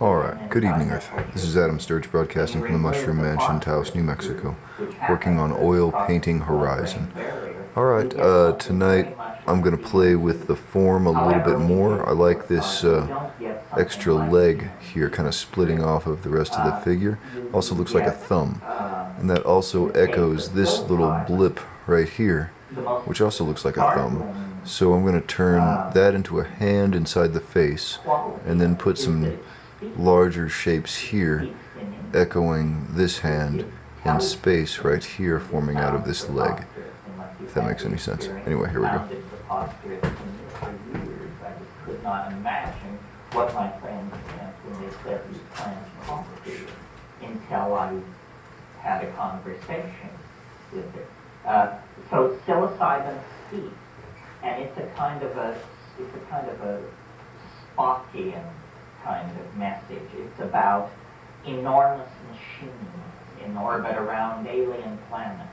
Alright, good evening, Earth. This is Adam Sturch broadcasting from the Mushroom Mansion, Taos, New Mexico, working on Oil Painting Horizon. Alright, tonight I'm going to play with the form a little bit more. I like this extra leg here kind of splitting off of the rest of the figure. Also looks like a thumb. And that also echoes this little blip right here, which also looks like a thumb. So I'm going to turn that into a hand inside the face, and then put some larger shapes here, echoing this hand, and space right here forming out of this leg, if that makes any sense. Anyway, here we go. What my friends meant when they said these plans complicated until I had a conversation with it. So psilocybin speaks, and it's a kind of a Spockian kind of message. It's about enormous machines in orbit around alien planets.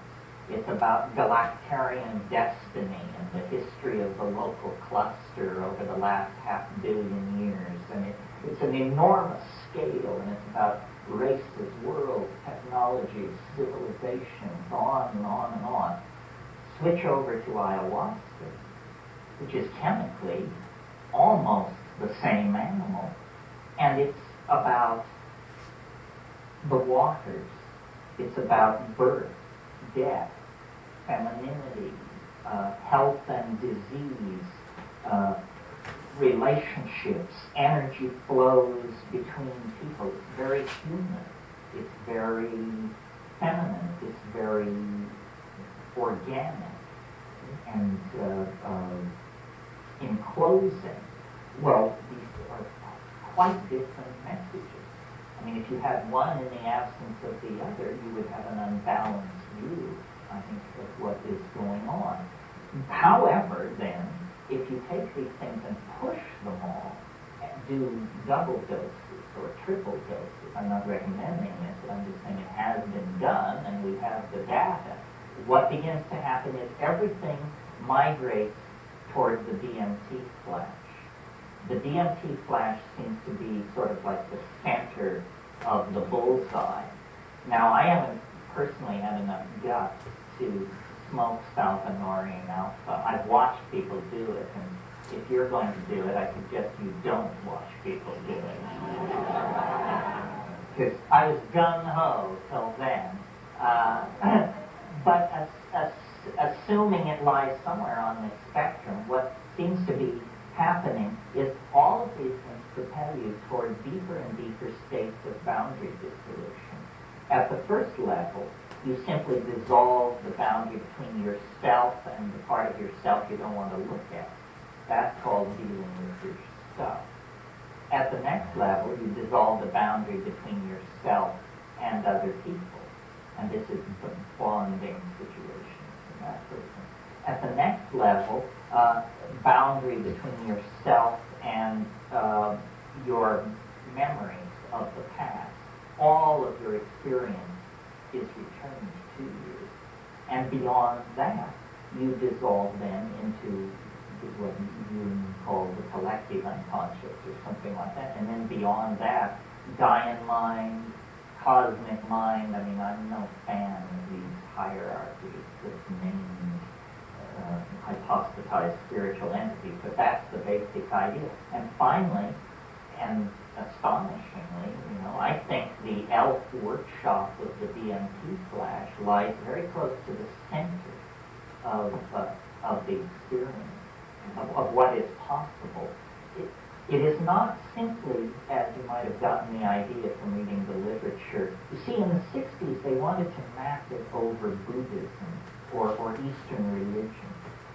It's about galactarian destiny and the history of the local cluster over the last 500 million years. And it's an enormous scale, and it's about races, worlds, technologies, civilizations, on and on and on. Switch over to ayahuasca, which is chemically almost the same animal, and it's about the waters. It's about birth, death, femininity, health and disease, relationships, energy flows between people. It's very human. It's very feminine. It's very organic. And in closing, well, these are quite different messages. I mean, if you had one in the absence of the other, you would have an unbalanced view, I think, of what is going on. However, then, if you take these things and push them all, and do double doses or triple doses, I'm not recommending this, but I'm just saying it has been done, and we have the data. What begins to happen is everything migrates toward the DMT flash. The DMT flash seems to be sort of like the center of the bullseye. Now, I haven't personally had enough guts to smoke sulfonorium alpha. I've watched people do it, and if you're going to do it, I suggest you don't watch people do it. Because I was gung-ho till then. But assuming it lies somewhere on this spectrum, what seems to be happening is all of these things propel you toward deeper and deeper states of boundary dissolution. At the first level, you simply dissolve the boundary between yourself and the part of yourself you don't want to look at. That's called dealing with your stuff. At the next level, you dissolve the boundary between yourself and other people. And this is the bonding situation and that sort of thing. At the next level, boundary between yourself and your memories of the past. All of your experience is returned to you. And beyond that, you dissolve them into what you call the collective unconscious or something like that. And then beyond that, Gaian mind, cosmic mind. I mean, I'm no fan of these hierarchies of named, hypostatized spiritual entities, but that's the basic idea. And finally, and astonishingly, I think the elf workshop of the DMT flash lies very close to the center of the experience, of what is possible. It is not simply, as you might have gotten the idea from reading the literature. You see, in the 60s, they wanted to map it over Buddhism or Eastern religion.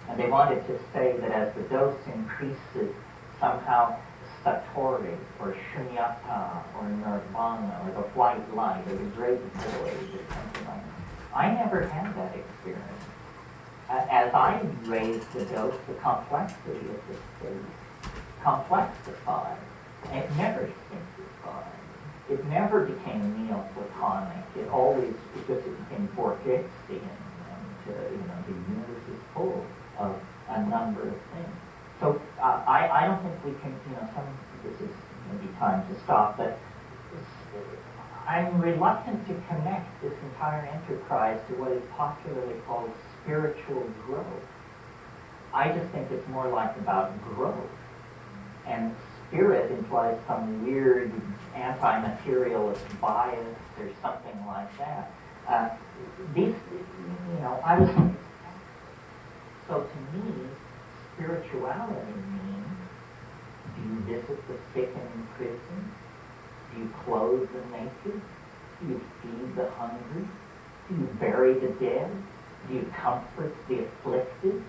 And they wanted to say that as the dose increases, somehow Satori or Shunyata or Nirvana or the white light or the great void or something like that. I never had that experience. As I raised the dose, the complexity of the state complexified. It never simplified. It never became Neoplatonic. It just became Borgian, and the universe is full of a number of things. So I don't think we can, some time to stop, but I'm reluctant to connect this entire enterprise to what is popularly called spiritual growth. I just think it's more like about growth. And spirit implies some weird anti-materialist bias or something like that. So to me, spirituality means, do you visit the sick and in prison? Do you clothe the naked? Do you feed the hungry? Do you bury the dead? Do you comfort the afflicted?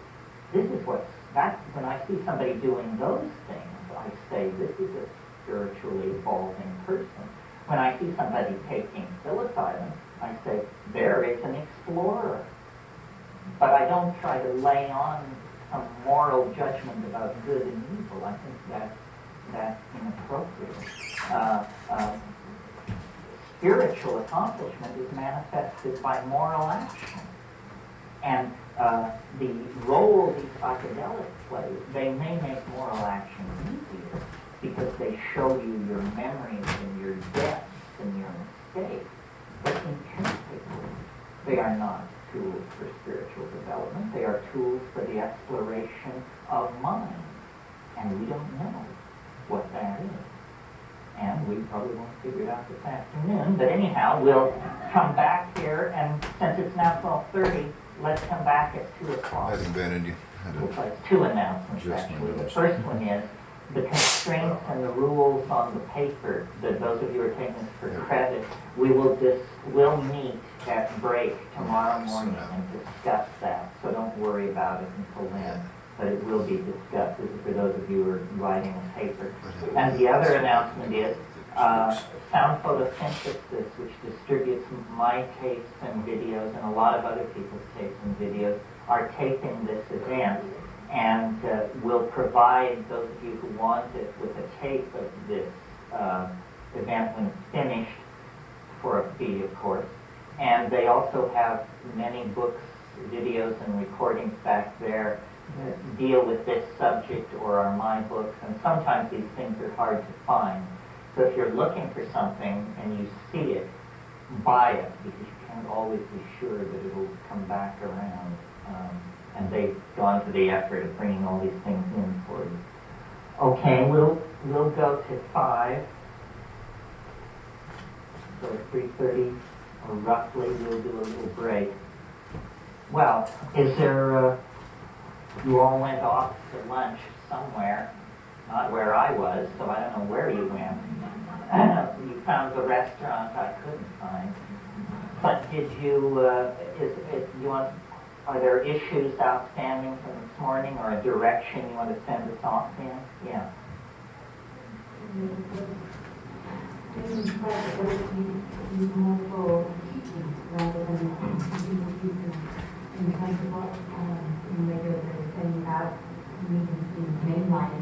When I see somebody doing those things, I say, this is a spiritually evolving person. When I see somebody taking psilocybin, I say, there is an explorer. But I don't try to lay on some moral judgment about good and evil. I think that's inappropriate. Spiritual accomplishment is manifested by moral action. And the role these psychedelics play, they may make moral action easier because they show you your memories and your debts and your mistakes. But intrinsically, they are not tools for spiritual development. They are tools for the exploration of mind. And we don't know what that is. And we probably won't figure it out this afternoon. But anyhow, we'll come back here, and since it's now 12:30, let's come back at 2 o'clock. I haven't abandoned you. Well, it's 2 announcements, actually. The first one is the constraints and the rules on the paper, that those of you who are taking this for credit, we'll meet at break tomorrow morning and discuss that. So don't worry about it until then. But it will be discussed. This is for those of you who are writing a paper. And the other announcement is Sound Photosynthesis, which distributes my tapes and videos and a lot of other people's tapes and videos, are taping this event and will provide those of you who want it with a tape of this event when it's finished, for a fee, of course. And they also have many books, videos, and recordings back there that deal with this subject or are my books, and sometimes these things are hard to find. So if you're looking for something and you see it, buy it, because you can't always be sure that it'll come back around. And they've gone to the effort of bringing all these things in for you. Okay, we'll go to 5. So at 3:30, or roughly, we'll do a little break. Well, is there... you all went off to lunch somewhere, not where I was, so I don't know where you went. You found the restaurant I couldn't find. But did you, are there issues outstanding from this morning, or a direction you want to send us off in? Yeah. In terms of what regulators are saying about needing to mainline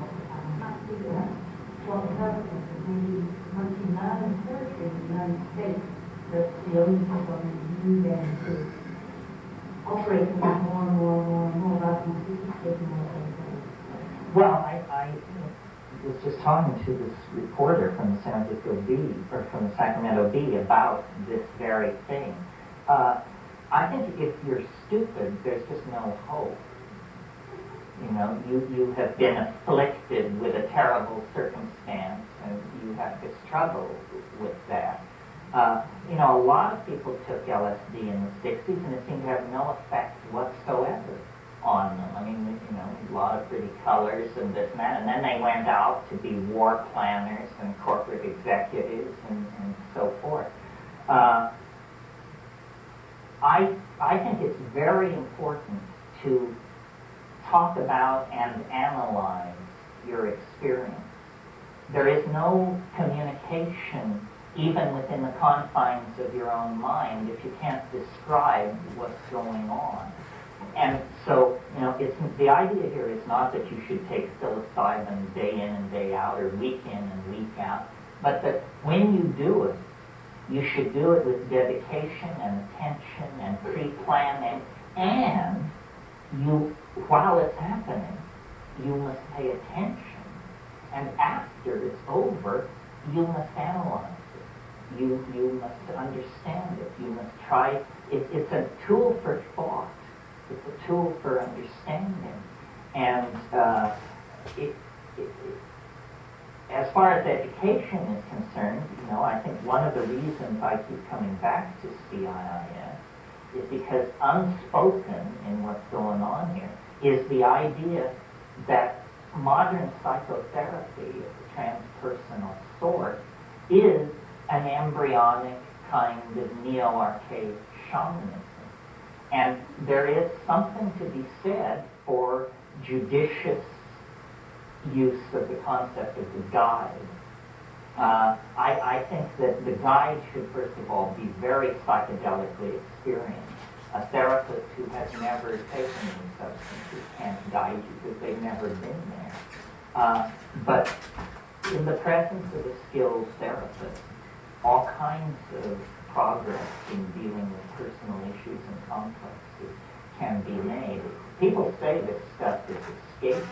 what the purpose is. Maybe once you learn surgery, you learn states that the only problem is you then to operate in that more and more and more and more rather than just taking more things. Well, I was just talking to this reporter from the San Francisco Bee, or from the Sacramento Bee, about this very thing. I think if you're stupid, there's just no hope. You know, you have been afflicted with a terrible circumstance, and you have to struggle with that. A lot of people took LSD in the 60s, and it seemed to have no effect whatsoever on them. I mean, a lot of pretty colors and this and that, and then they went out to be war planners and corporate executives and so forth. I think it's very important to talk about and analyze your experience. There is no communication, even within the confines of your own mind, if you can't describe what's going on. And so, the idea here is not that you should take psilocybin day in and day out, or week in and week out, but that when you do it, you should do it with dedication and attention and pre-planning, and while it's happening, you must pay attention. And after it's over, you must analyze it. You must understand it. You must try. It's a tool for thought. It's a tool for understanding. And as far as education is concerned, I think one of the reasons I keep coming back to CIIS is because unspoken in what's going on here is the idea that modern psychotherapy of the transpersonal sort is an embryonic kind of neo-archaic shamanism. And there is something to be said for judicious use of the concept of the guide. I think that the guide should, first of all, be very psychedelically experienced. A therapist who has never taken any substances can't guide you because they've never been there. But in the presence of a skilled therapist, all kinds of progress in dealing with personal issues and complexes can be made. People say this stuff is escapist,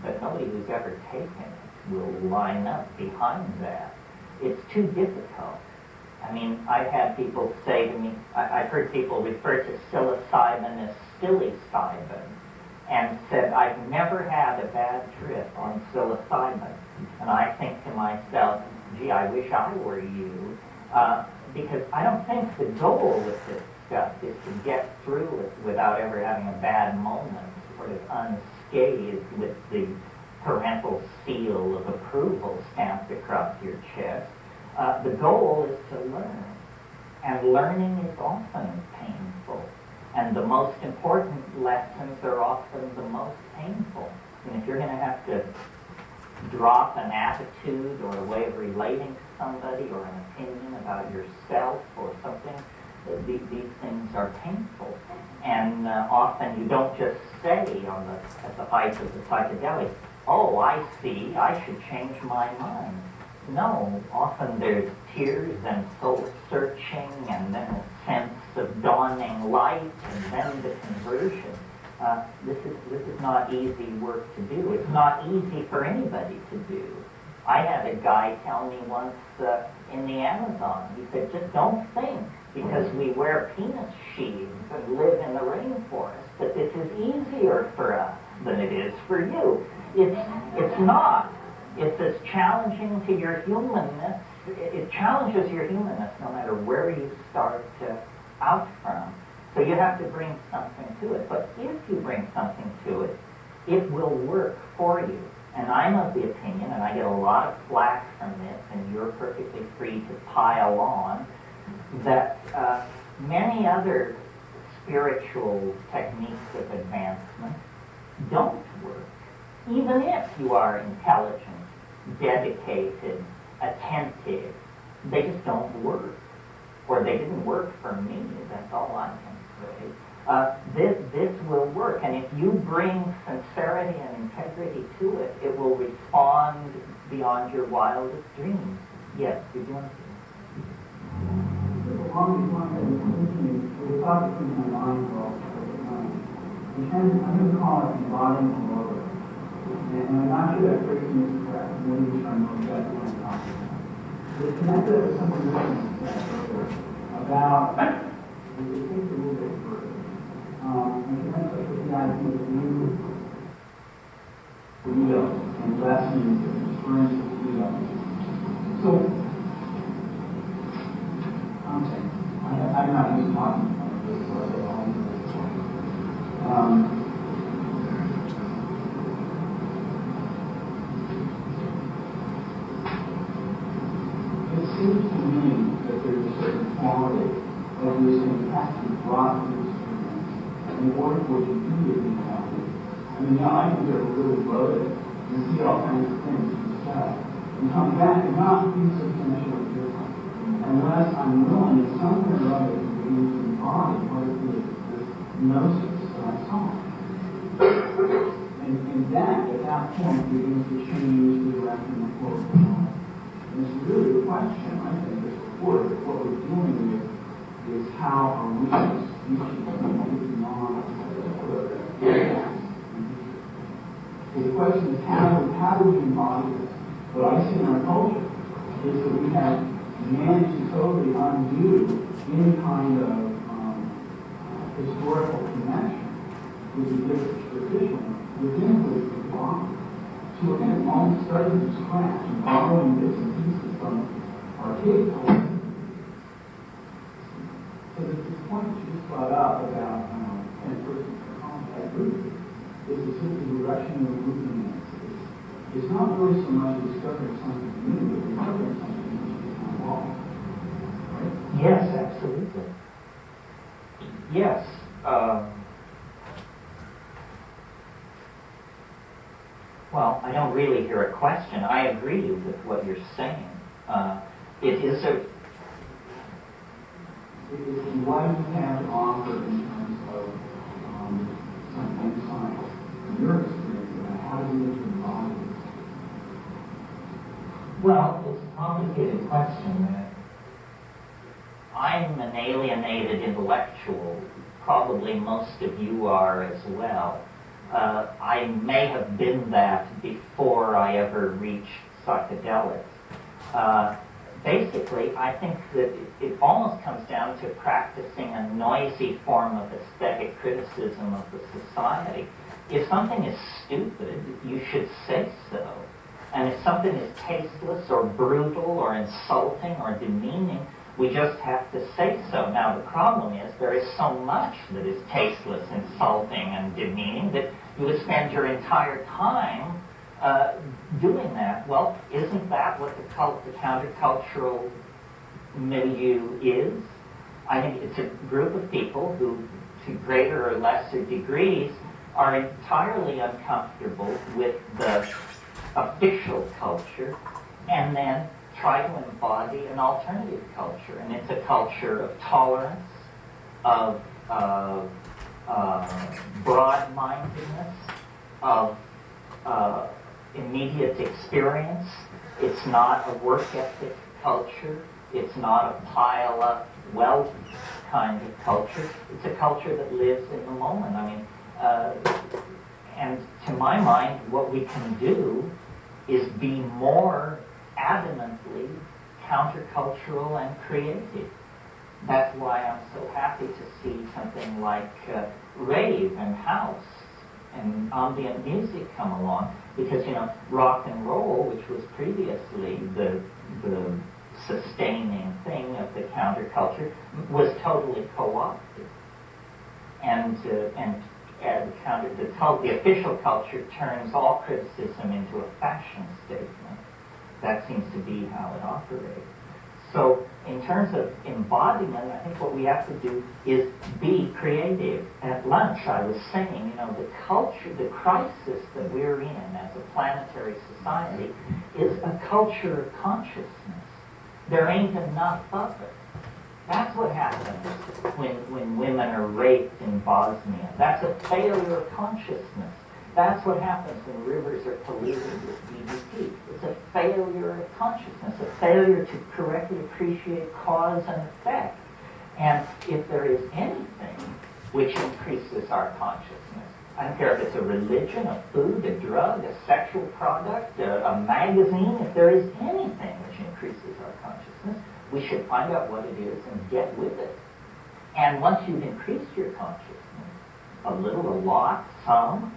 but nobody who's ever taken it will line up behind that. It's too difficult. I mean, I've had people say to me, I've heard people refer to psilocybin as psilocybin, and said, I've never had a bad trip on psilocybin. And I think to myself, gee, I wish I were you, because I don't think the goal with this stuff is to get through it without ever having a bad moment, sort of unscathed with the parental seal of approval stamped across your chest. The goal is to learn, and learning is often painful, and the most important lessons are often the most painful. And if you're going to have to drop an attitude or a way of relating to somebody or an opinion about yourself or something, these things are painful. And often you don't just say at the height of the psychedelic, oh, I see, I should change my mind. No, often there's tears and soul-searching and then a sense of dawning light and then the conversion. This is not easy work to do. It's not easy for anybody to do. I had a guy tell me once in the Amazon, he said, just don't think because we wear penis sheaths and live in the rainforest that this is easier for us than it is for you. It's not. It's as challenging to your humanness. It challenges your humanness no matter where you start out from. So you have to bring something to it. But if you bring something to it, it will work for you. And I'm of the opinion, and I get a lot of flack from this, and you're perfectly free to pile on, that many other spiritual techniques of advancement don't work. Even if you are intelligent, dedicated, attentive, they just don't work. Or they didn't work for me, that's all I can say. This will work, and if you bring sincerity and integrity to it, it will respond beyond your wildest dreams. Yes, did you want to say? We thought between my mind for all I'm going to call it embodying the Lord. And I'm not sure that phrasing is correct. Maybe we try to know exactly what I'm talking about. It's connected with something different about, we think a little bit further. And connects us with the idea of new real and lessons and experiences real. So, I'm saying, I'm not even talking about this, so I get all into this. It seems to me that there's a certain quality that is in fact brought to the experience in order for it to be a reality. I mean, the items are really loaded. You see all kinds of things and stuff. And come back and not be substantially different. Unless I'm willing in some way or other to begin to embody what it is, this gnosis that I saw. And that, at that point, begins to change the direction of what we're doing. And it's really the question, I think, this report, that what we're dealing with is how are we as a species moving on. The question is how do we embody this? What I see in our culture is that we have managed to totally undo any kind of historical connection with the different tradition within which we belong. So again, almost starting from scratch and borrowing bits and pieces from archaic culture. So this point that you just brought up about 10 persons per compact group is simply the direction of the movement. It's not really so much discovering something new, but discovering something which is not wrong. Right? Yes, absolutely. Yes. Well, I don't really hear a question. I agree with what you're saying. It is a... What do you have to offer in terms of some insight from your experience about how to live your body? Well, it's a complicated question. I'm an alienated intellectual. Probably most of you are as well. I may have been that before I ever reached psychedelics. Basically, I think that it almost comes down to practicing a noisy form of aesthetic criticism of the society. If something is stupid, you should say so. And if something is tasteless or brutal or insulting or demeaning, we just have to say so. Now, the problem is there is so much that is tasteless, insulting, and demeaning that you would spend your entire time doing that. Well, isn't that what the countercultural milieu is? I think it's a group of people who, to greater or lesser degrees, are entirely uncomfortable with the official culture and then try to embody an alternative culture. And it's a culture of tolerance, of broad-mindedness, of immediate experience. It's not a work ethic culture. It's not a pile-up wealth kind of culture. It's a culture that lives in the moment. I mean, and to my mind, what we can do is be more adamantly countercultural and creative. That's why I'm so happy to see something like rave and house and ambient music come along, because, you know, rock and roll, which was previously the sustaining thing of the counterculture, was totally co-opted. And the official culture turns all criticism into a fashion statement. That seems to be how it operates. So in terms of embodiment, I think what we have to do is be creative. At lunch, I was saying, you know, the culture, the crisis that we're in as a planetary society is a culture of consciousness. There ain't enough of it. That's what happens when women are raped in Bosnia. That's a failure of consciousness. That's what happens when rivers are polluted with DDT. It's a failure of consciousness, a failure to correctly appreciate cause and effect. And if there is anything which increases our consciousness, I don't care if it's a religion, a food, a drug, a sexual product, a magazine, if there is anything which increases our consciousness, we should find out what it is and get with it. And once you've increased your consciousness, a little, a lot, some,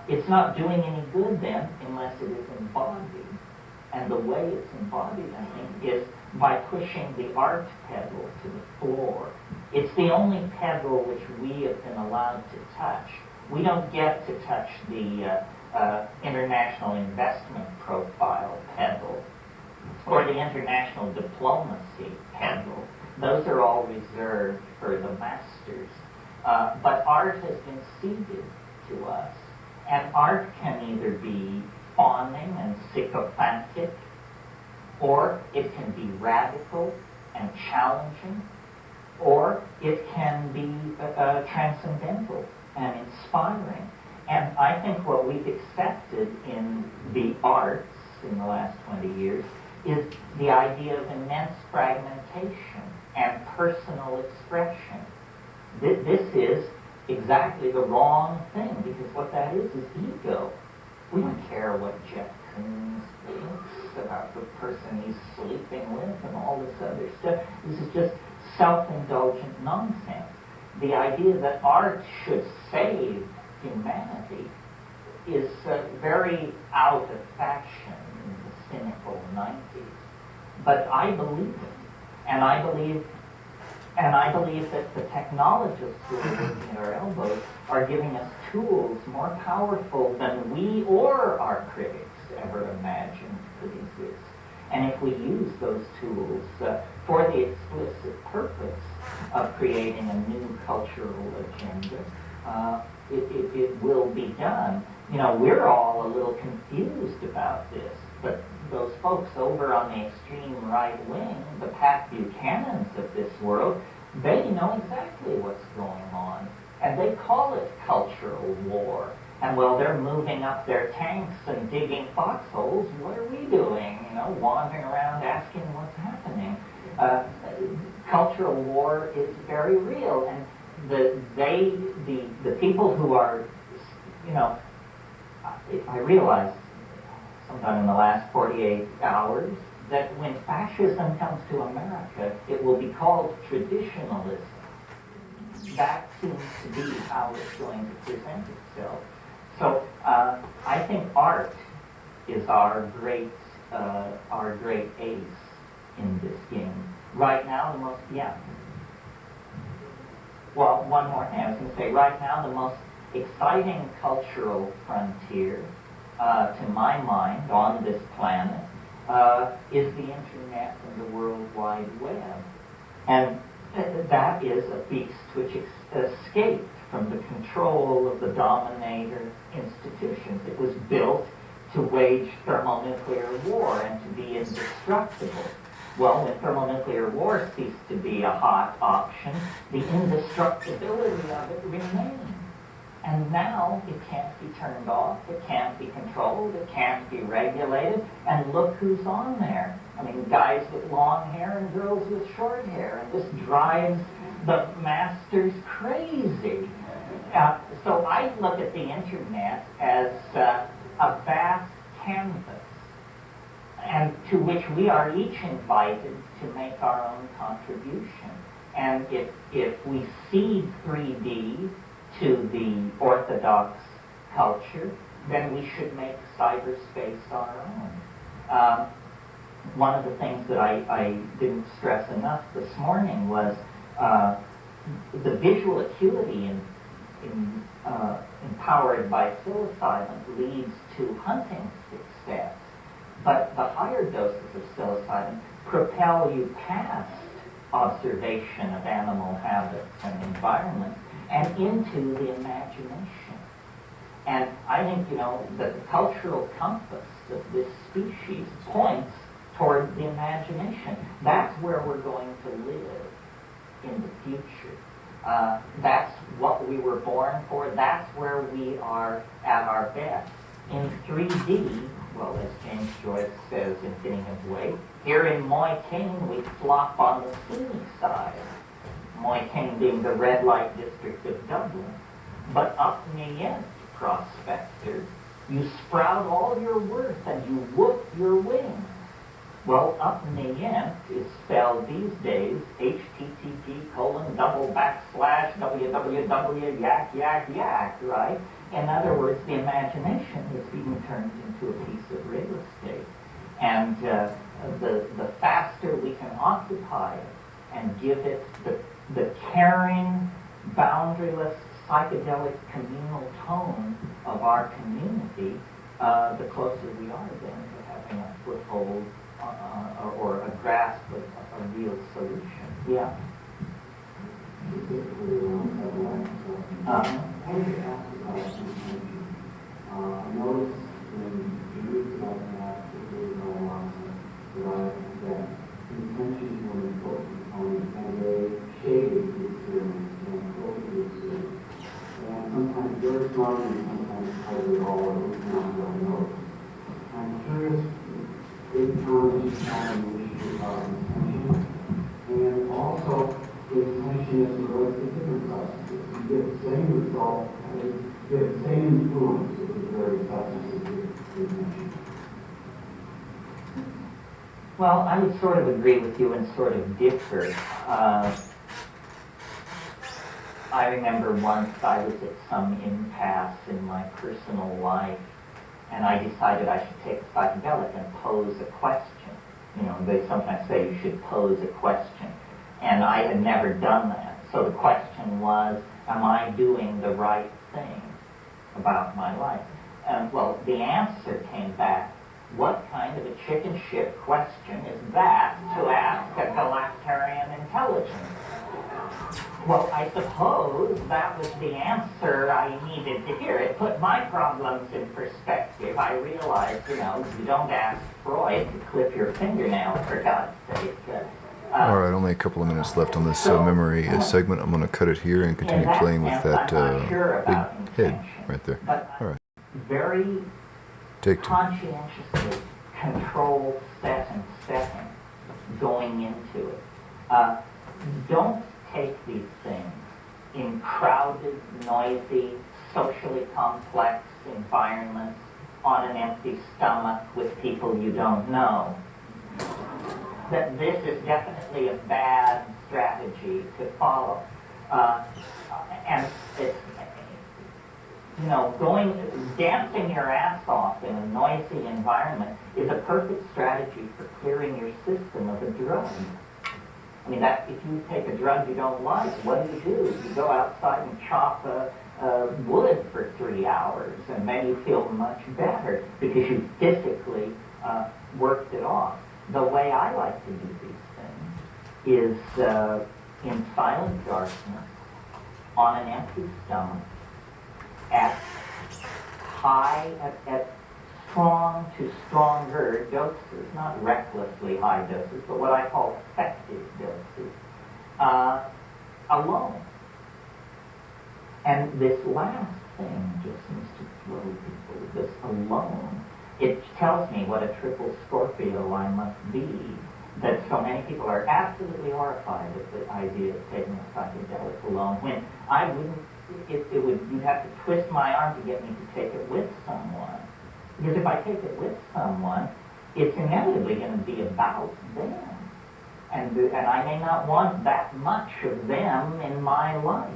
it's not doing any good then unless it is embodied. And the way it's embodied, I think, is by pushing the art pedal to the floor. It's the only pedal which we have been allowed to touch. We don't get to touch the international investment profile pedal or the international diplomacy pedal. Those are all reserved for the masters. But art has been ceded to us. And art can either be fawning and sycophantic, or it can be radical and challenging, or it can be transcendental and inspiring. And I think what we've accepted in the arts in the last 20 years is the idea of immense fragmentation and personal expression. This is exactly the wrong thing, because what that is ego. We don't care what Jeff Koons thinks. about the person he's sleeping with and all this other stuff. This is just self-indulgent nonsense. The idea that art should save humanity is very out of fashion in the cynical 90s. But I believe it. And I believe that the technologists who are working at our elbows are giving us tools more powerful than we or our critics ever imagined could exist. And if we use those tools for the explicit purpose of creating a new cultural agenda, it will be done. You know, we're all a little confused about this, but those folks over on the extreme right wing, the Pat Buchanans of this world, they know exactly what's going on. And they call it cultural war. And while they're moving up their tanks and digging foxholes, what are we doing? You know, wandering around asking what's happening. Cultural war is very real. And the people who are, you know, I realized sometime in the last 48 hours that when fascism comes to America, it will be called traditionalism. That seems to be how it's going to present itself. So I think art is our great ace in this game. Right now, Well, one more thing. I was going to say, right now, the most exciting cultural frontier, to my mind, on this planet, is the Internet and the World Wide Web. And that is a beast which escaped from the control of the dominator institutions. It was built to wage thermonuclear war and to be indestructible. Well, when thermonuclear war ceased to be a hot option, the indestructibility of it remained. And now it can't be turned off, it can't be controlled, it can't be regulated, and look who's on there. I mean, guys with long hair and girls with short hair, and this drives the masters crazy. So I look at the Internet as a vast canvas, and to which we are each invited to make our own contribution. And if we cede 3D to the orthodox culture, then we should make cyberspace our own. One of the things that I didn't stress enough this morning was the visual acuity empowered by psilocybin leads to hunting success. But the higher doses of psilocybin propel you past observation of animal habits and environments and into the imagination. And I think, you know, that the cultural compass of this species points toward the imagination. That's where we're going to live in the future. That's what we were born for. That's where we are at our best. In 3D, well, as James Joyce says in Getting His Way, here in Moycane we flop on the scenic side. Moycane being the red light district of Dublin. But up Nient, prospector, you sprout all your worth and you whoop your wings. Well, up Nient is spelled these days http://www yak, right? In other words, the imagination is being turned into a piece of real estate. And the faster we can occupy it and give it the caring, boundaryless, psychedelic communal tone of our community, the closer we are then to having a foothold or a grasp of a real solution. Yeah. I noticed in the years that I've had that intentions were an important component, and they shaded the experience and filtered the experience. And sometimes very strongly, and sometimes covered it all, or not really noticed. I'm curious, every time you have an issue about intention, and also the intention is related to different substances. You get the same result, and you get the same influence with the very substances you mentioned. Well, I would sort of agree with you and sort of differ. I remember once I was at some impasse in my personal life, and I decided I should take a psychedelic and pose a question. You know, they sometimes say you should pose a question. And I had never done that. So the question was, am I doing the right thing about my life? And well, the answer came back, what kind of a chicken shit question is that to ask a galactarian intelligence? Well, I suppose that was the answer I needed to hear. It put my problems in perspective. I realized, you know, you don't ask Freud to clip your fingernail, for God's sake. All right, only a couple of minutes left on this memory segment. I'm going to cut it here and continue playing with that big head right there. All right. Very Take two. conscientiously controlled setting going into it. Don't take these things in crowded, noisy, socially complex environments on an empty stomach with people you don't know. That this is definitely a bad strategy to follow. And it's, you know, dancing your ass off in a noisy environment is a perfect strategy for clearing your system of a drug. I mean, that if you take a drug you don't like, what do? You go outside and chop wood for 3 hours, and then you feel much better because you physically worked it off. The way I like to do these things is in silent darkness, on an empty stomach, at strong to stronger doses, not recklessly high doses, but what I call effective doses, alone. And this last thing just seems to throw people, this alone. It tells me what a triple Scorpio I must be, that so many people are absolutely horrified at the idea of taking a psychedelic alone, when I wouldn't, you'd have to twist my arm to get me to take it with someone. Because if I take it with someone, it's inevitably going to be about them. And I may not want that much of them in my life,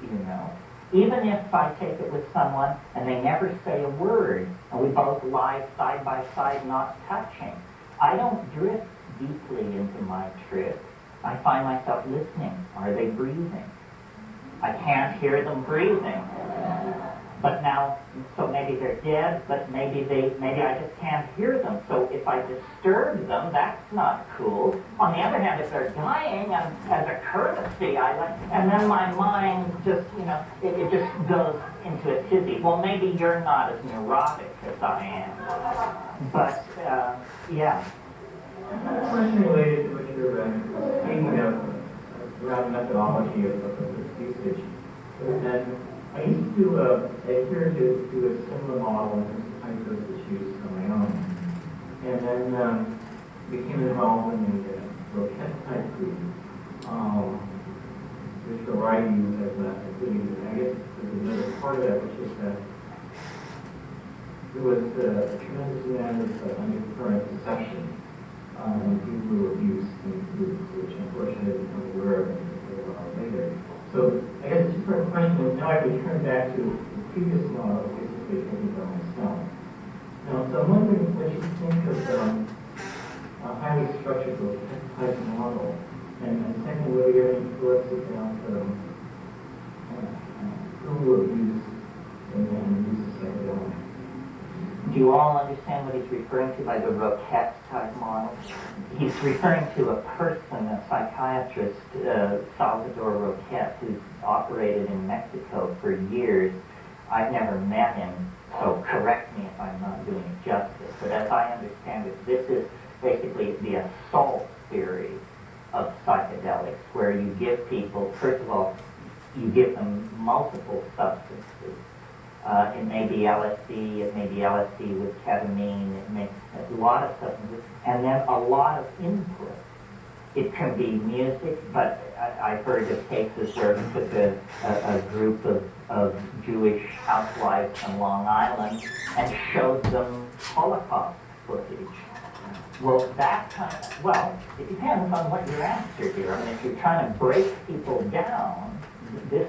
you know. Even if I take it with someone and they never say a word, and we both lie side by side not touching, I don't drift deeply into my trip. I find myself listening. Are they breathing? I can't hear them breathing. But now, so maybe they're dead, but maybe I just can't hear them. So if I disturb them, that's not cool. On the other hand, if they're dying, and as a courtesy, and then my mind just, you know, it just goes into a tizzy. Well, maybe you're not as neurotic as I am. But, yeah. A question related to what you're speaking of around methodology of usage. And I used to adhere to a similar model in terms of high dosage use on my own. And then became involved in the roquette type group, which the variety use as including, I guess there's another part of that, which is that there was a tremendous amount of undercurrent deception and people who abuse in groups, which unfortunately become aware of a while later. So I guess the two-part question is, now I return back to the previous model, basically thinking about myself. Now, so I'm wondering what you think of a highly structured type model, and second, whether you have any thoughts about who abuse and use of psychedelics. Do you all understand what he's referring to by the roquette type model? He's referring to a person, a psychiatrist, Salvador Roquette, who's operated in Mexico for years. I've never met him, so correct me if I'm not doing it justice. But as I understand it, this is basically the assault theory of psychedelics, where you give people, first of all, you give them multiple substances. It may be LSD, it may be LSD with ketamine, it may a lot of substances, and then a lot of input. It can be music, but I've heard of cases where he took a group of Jewish housewives from Long Island and showed them Holocaust footage. Well, that kind of, well, it depends on what you're after here. I mean, if you're trying to break people down, this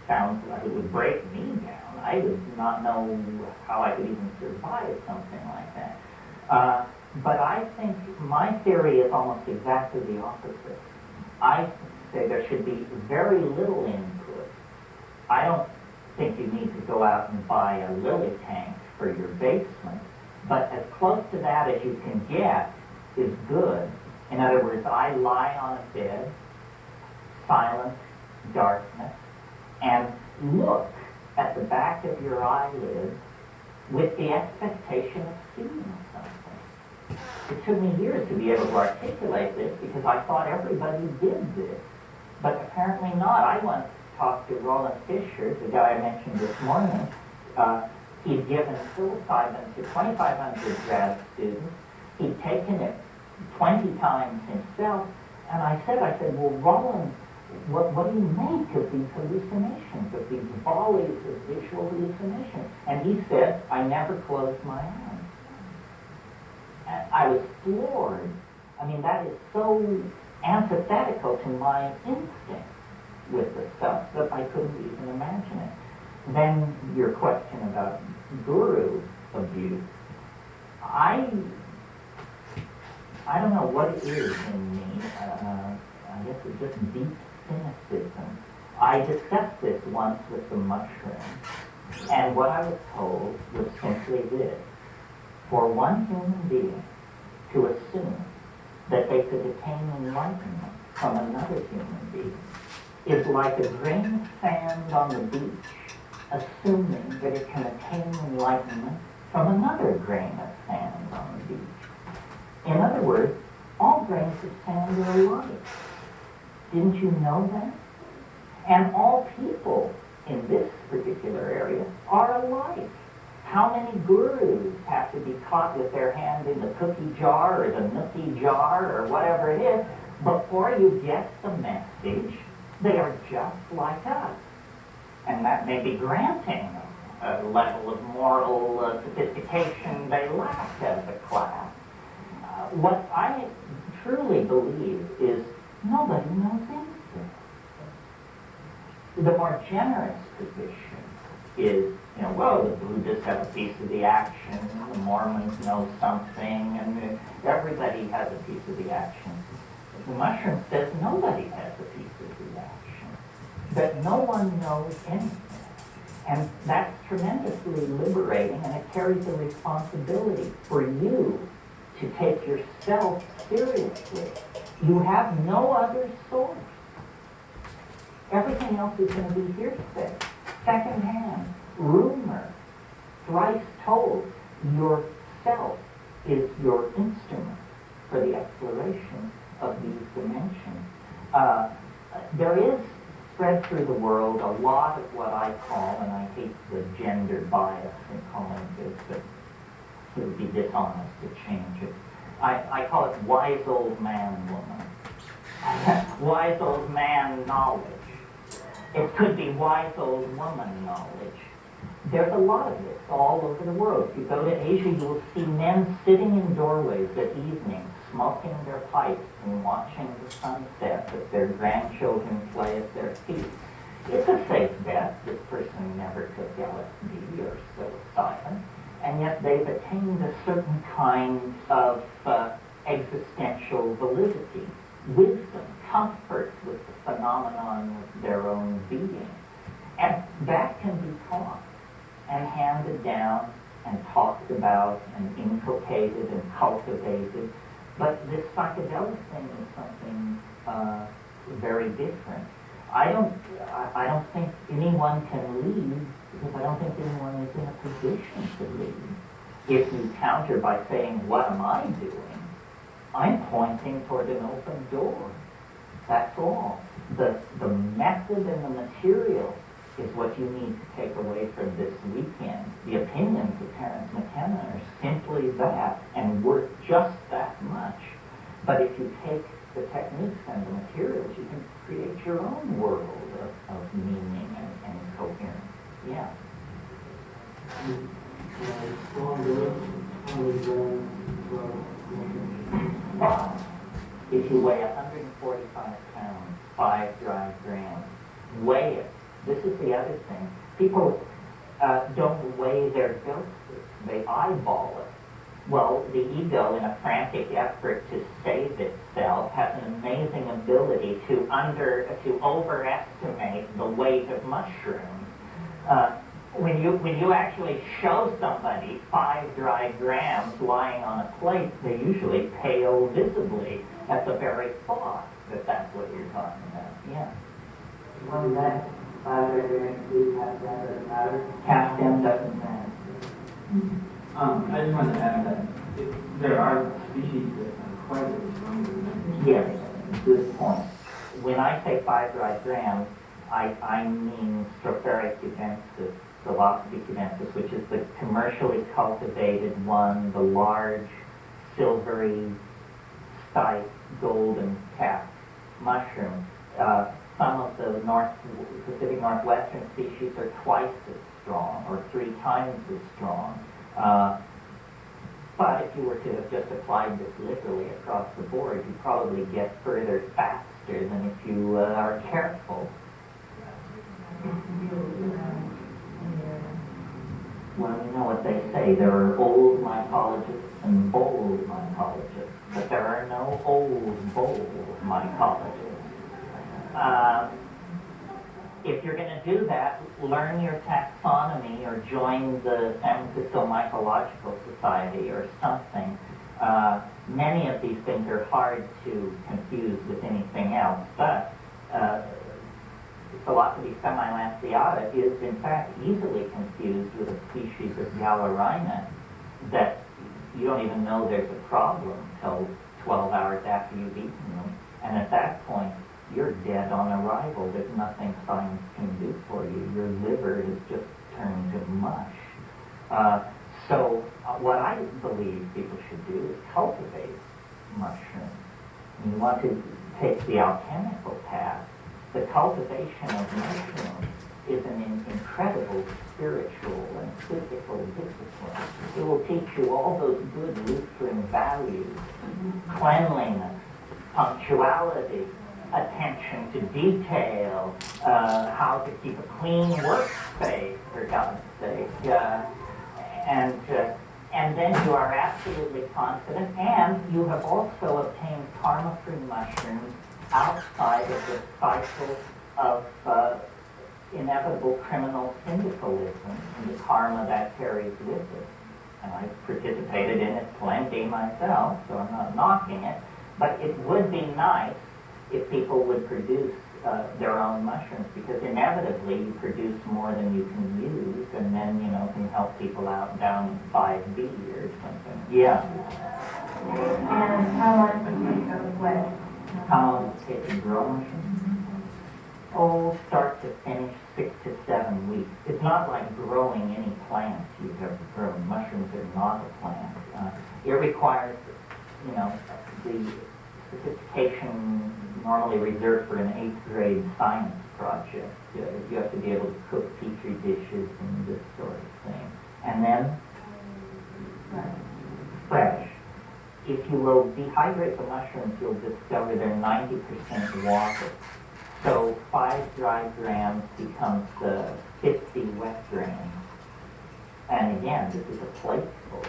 sounds like it would break me down. I would not know how I could even survive something like that. But I think my theory is almost exactly the opposite. I say there should be very little input. I don't think you need to go out and buy a lily tank for your basement, but as close to that as you can get is good. In other words, I lie on a bed, silence, darkness, and look at the back of your eyelids with the expectation of seeing something. It took me years to be able to articulate this because I thought everybody did this, but apparently not. I once talked to Roland Fisher, the guy I mentioned this morning. He'd given psilocybin to 2,500 grad students. He'd taken it 20 times himself, and I said, well, Roland, what do you make of these hallucinations, of these volleys of visual hallucinations? And he said, I never closed my eyes. And I was floored. I mean, that is so antithetical to my instinct with the stuff that I couldn't even imagine it. Then your question about guru abuse. I don't know what it is in me. I guess it's just deep cynicism. I discussed this once with the mushroom, and what I was told was simply this. For one human being to assume that they could attain enlightenment from another human being is like a grain of sand on the beach, assuming that it can attain enlightenment from another grain of sand on the beach. In other words, all grains of sand are alike. Didn't you know that? And all people in this particular area are alike. How many gurus have to be caught with their hand in the cookie jar or the nookie jar or whatever it is before you get the message? They are just like us. And that may be granting a level of moral sophistication they lack as a class. What I truly believe is nobody knows anything. The more generous position is, well, the Buddhists have a piece of the action, and the Mormons know something, and everybody has a piece of the action. The mushroom says nobody has a piece of the action, that no one knows anything. And that's tremendously liberating, and it carries a responsibility for you to take yourself seriously. You have no other source. Everything else is going to be hearsay, secondhand, rumor, thrice told. Yourself is your instrument for the exploration of these dimensions. There is spread through the world a lot of what I call, and I hate the gender bias in calling this, but it would be dishonest to change it. I call it wise old man woman. Wise old man knowledge. It could be wise old woman knowledge. There's a lot of this all over the world. If you go to Asia, you will see men sitting in doorways at evening, smoking their pipes and watching the sunset as their grandchildren play at their feet. It's a safe bet. This person never took LSD or psilocybin, and yet they've attained a certain kind of existential validity, wisdom, comfort with the phenomenon of their own being. And that can be taught and handed down and talked about and inculcated and cultivated. But this psychedelic thing is something very different. I don't think anyone can lead because I don't think anyone is in a position to lead. If you counter by saying, what am I doing? I'm pointing toward an open door. That's all. The method and the material is what you need to take away from this weekend. The opinions of Terence McKenna are simply that and worth just that much. But if you take the techniques and the materials, you can create your own world of meaning and coherence. Yeah. So on the list, But if you weigh 145 pounds, 5 dry grams, weigh it. This is the other thing. People don't weigh their doses. They eyeball it. Well, the ego, in a frantic effort to save itself, has an amazing ability to overestimate the weight of mushrooms. When you actually show somebody 5 dry grams lying on a plate, they usually pale visibly at the very thought that that's what you're talking about. Yeah. One that 5 dry grams, 5 grams doesn't matter. Half them doesn't matter. I just wanted to add that there are species that are quite a bit stronger than Yes, good point. When I say 5 dry grams, I mean Stropharia cubensis, Philosophy cubensis, which is the commercially cultivated one, the large, silvery, spiked, golden cap mushroom. Some of the Pacific Northwestern species are twice as strong or 3 times as strong. But if you were to have just applied this literally across the board, you'd probably get further faster than if you are careful. Well, you know what they say, there are old mycologists and bold mycologists, but there are no old, bold mycologists. If you're going to do that, learn your taxonomy or join the San Francisco Mycological Society or something. Many of these things are hard to confuse with anything else, but Philosophy semi-lanceata is in fact easily confused with a species of Galerina that you don't even know there's a problem until 12 hours after you've eaten them. And at that point, you're dead on arrival. There's nothing science can do for you. Your liver has just turned to mush. So what I believe people should do is cultivate mushrooms. And you want to take the alchemical path. The cultivation of mushrooms is an incredible spiritual and physical discipline. It will teach you all those good Lutheran values, cleanliness, punctuality, attention to detail, how to keep a clean workspace, for God's sake. And then you are absolutely confident, and you have also obtained karma-free mushrooms outside of the cycle of inevitable criminal syndicalism and the karma that carries with it. And I participated in it plenty myself, so I'm not knocking it. But it would be nice if people would produce their own mushrooms, because inevitably you produce more than you can use, and then, can help people out down 5B or something. Yeah. And how long does it go away? How long does it take to grow mushrooms? Oh, start to finish, 6 to 7 weeks. It's not like growing any plant you've ever grown. Mushrooms are not a plant. It requires, the sophistication normally reserved for an 8th grade science project. You have to be able to cook petri dishes and this sort of thing. And then, fresh. If you will dehydrate the mushrooms, you'll discover they're 90% water. So 5 dry grams becomes 50 wet grams. And again, this is a plateful.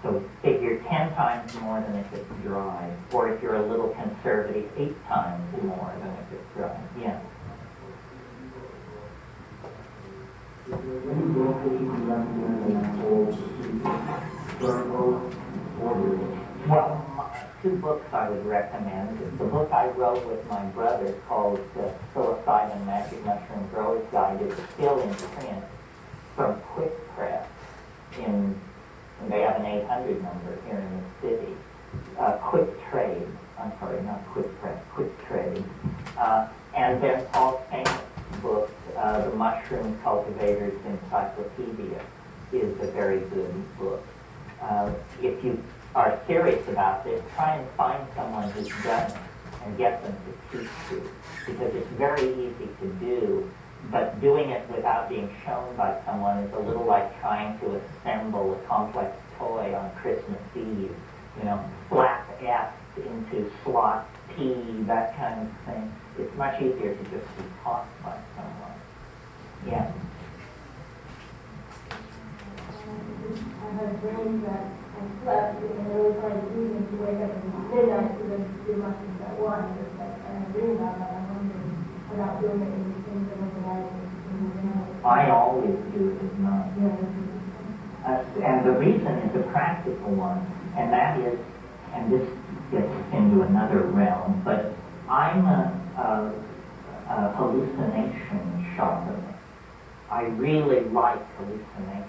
So figure 10 times more than if it's dry. Or if you're a little conservative, 8 times more than if it's dry. Yeah. When you go fishing, you recommend Well, 2 books I would recommend. The book I wrote with my brother called Psilocybin Magic Mushroom Grower's Guide is still in print from Quick Press and they have an 800 number here in the city. Quick Trade. I'm sorry, not Quick Press, Quick Trade. And then Paul Stamets' book, The Mushroom Cultivator's Encyclopedia, is a very good book. If you are serious about this, try and find someone who's done it and get them to teach you, because it's very easy to do but doing it without being shown by someone is a little like trying to assemble a complex toy on Christmas Eve. You know, slap S into slot P, that kind of thing. It's much easier to just be taught by someone. Yeah. I had dreams that I slept and it was like evening to wake up at midnight to then do much as I want. Just like I had dreamed about that. I'm wondering about doing it in things that overnight. I always do it at night. And the reason is a practical one, and that is, and this gets into another realm, but I'm a hallucination shopper. I really like hallucination.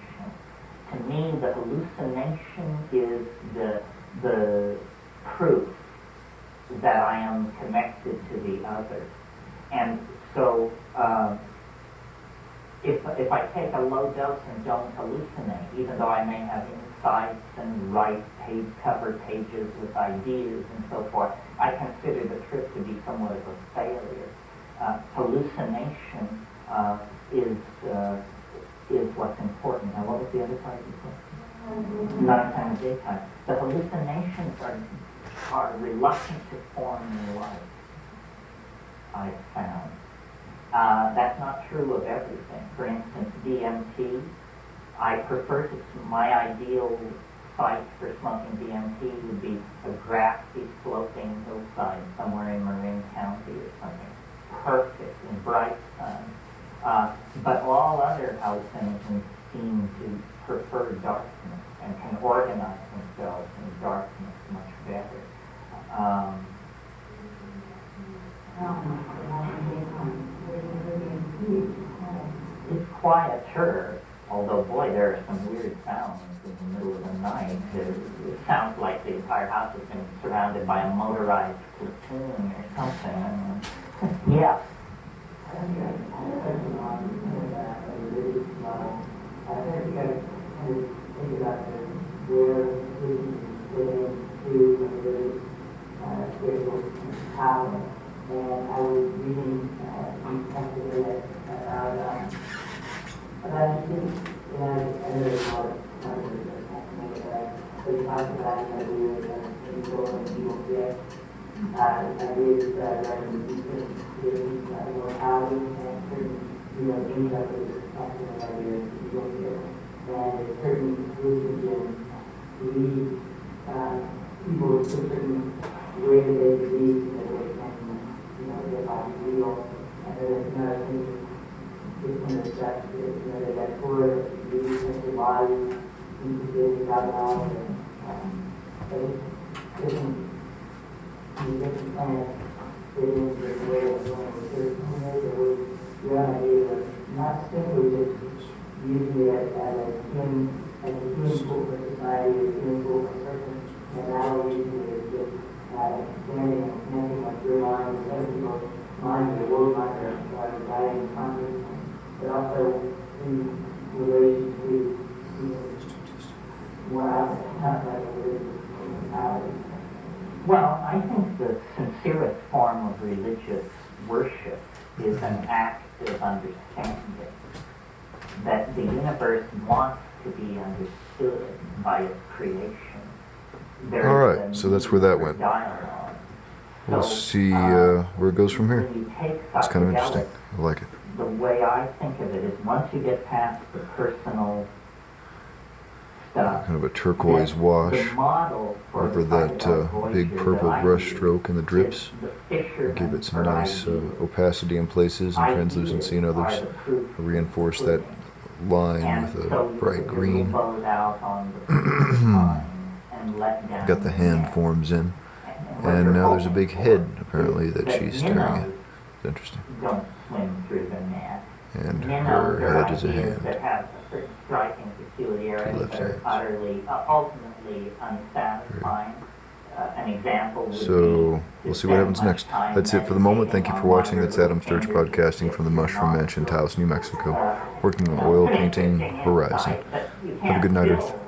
To me, the hallucination is the proof that I am connected to the other. And so, if I take a low dose and don't hallucinate, even though I may have insights and write cover pages with ideas and so forth, I consider the trip to be somewhat of a failure. Hallucination is what's important. Now, what was the other part of the question? Nighttime and daytime. The hallucinations are reluctant to form in life, I've found. That's not true of everything. For instance, DMT, I prefer to, my ideal site for smoking DMT would be a grassy, sloping hillside somewhere in Marin County or something. Perfect, in bright sun. But all other hallucinogens seem to prefer darkness and can organize themselves in darkness much better. It's quieter, although boy, there are some weird sounds in the middle of the night. It sounds like the entire house has been surrounded by a motorized platoon or something. Yeah. And I was reading yesterday about I know it's not but he talks about people and people get ideas that are mortality and certain, things that are talking ideas people get. And certain hallucinogens lead people to a certain way that they believe that they can, their body real. And there's another thing, this one is that, they got tourists, their body, into the Babylon, and different planets fit into the way of doing research. The idea of not simply just using it as a human tool for society, or a human tool for a person, and now using it as just expanding and connecting with your mind and other people's mind, the world mind, or guiding consciousness, but also in relation to more outside of religious personality. Well, I think the sincerest form of religious worship is an act of understanding that the universe wants to be understood by its creation. All right, so that's where that went. Dialogue. We'll see where it goes from here. When you take It's kind of interesting. psychedelics, I like it. the way I think of it is once you get past the personal stuff, Kind of a turquoise wash the model for over the that psychedelic big voyager purple that I brush use stroke and the drips. is the fisherman's Give it some nice horizon. opacity in places and translucency in others. Reinforce that line And with a so you bright put your green. little boat out on the pond and let down Got the hand net. forms in. what And you're now there's a hoping big for head, apparently, is that she's staring at. It's interesting. Don't swim through the net. And Minnows her are head is a ideas hand. that have a certain striking peculiarity left that are hands. utterly, ultimately unsatisfying. An example would So be we'll to see what spend happens much next. time That's it for the moment. Thank you for meditating on watching. one That's or Adam two Sturch fingers broadcasting from the Mushroom Mansion, Taos, New Mexico, working on It's oil an painting interesting horizon. insight, but you Have a good can't night, still Earth.